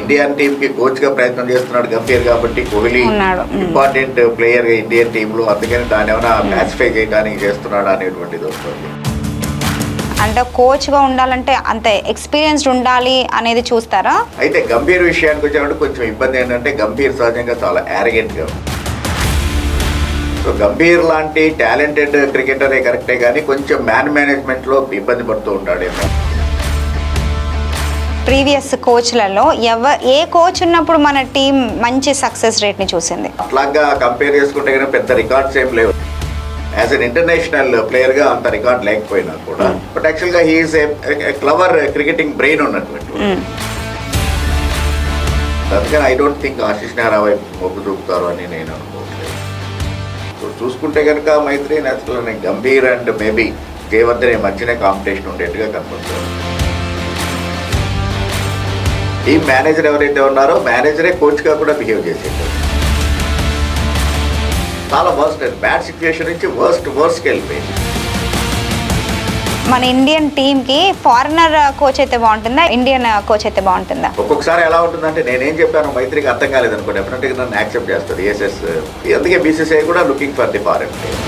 Indian team కి coach గా ప్రయత్నం చేస్తున్నాడు గంభీర్ కాబట్టి కోహ్లీ ఇంపార్టెంట్ ప్లేయర్ గా ఇండియన్ టీమ్ లో, అందుకని దాన్ని ఏమైనా మ్యాచ్ఫై చేయడానికి చేస్తున్నాడు అనేటువంటిది వస్తుంది. అంటే కోచ్ గా ఉండాలంటే అంత ఎక్స్పీరియన్స్డ్ ఉండాలి అనేది చూస్తారా? అయితే గంభీర్ విషయానికి వచ్చినప్పుడు కొంచెం ఇబ్బంది ఏంటంటే గంభీర్ సహజంగా చాలా యారగెంట్ గా ఉంది. సో గంభీర్ లాంటి టాలెంటెడ్ క్రికెటరే కరెక్టే కానీ కొంచెం మేనేజ్మెంట్ లో ఇబ్బంది పడుతూ ఉంటాడేమో. ప్రీవియస్ కోచ్లలో ఏ కోచ్ ఉన్నప్పుడు మన టీం మంచి సక్సెస్ రేట్ ని చూసింది? అట్లాగా కంపేర్ చేసుకుంటే కానీ పెద్ద రికార్డ్స్ ఏం లేవు. యాజ్ అన్ ఇంటర్నేషనల్ ప్లేయర్ గా అంత రికార్డ్ లేకపోయినా కూడా, బట్ యాక్చువల్ గా he's a clever cricketing brain ఉన్నటువంటి. అందుకని I don't think Ashish Nehra వైపు మొగ్గు చూపుతారు అని నేను అనుకోవట్లేదు. సో చూసుకుంటే కనుక మైత్రి natural Gambhir and maybe Jayawardene మధ్యనే కాంపిటీషన్ ఉండేట్టుగా కనపడుతుంది. టీం మేనేజర్ ఎవరైతే ఉన్నారో మేనేజరే కోచ్గా కూడా బిహేవ్ చేసేది. చాలా వర్స్ట్ బ్యాడ్ సిచ్యువేషన్ నుంచి వర్స్ట్కి వెళ్ళిపోయింది. మన ఇండియన్ టీమ్ కి ఫారినర్ కోచ్ అయితే బాగుంటుందా, ఇండియన్ కోచ్ అయితే బాగుంటుందా? ఒక్కొక్కసారి ఎలా ఉంటుందంటే నేనేం చెప్పాను మైత్రికి అర్థం కాలేదనుకో డెఫినెట్గా నన్ను యాక్సెప్ట్ చేస్తుంది ఎస్ఎస్. అందుకే బీసీసీఐ కూడా looking for the foreign player.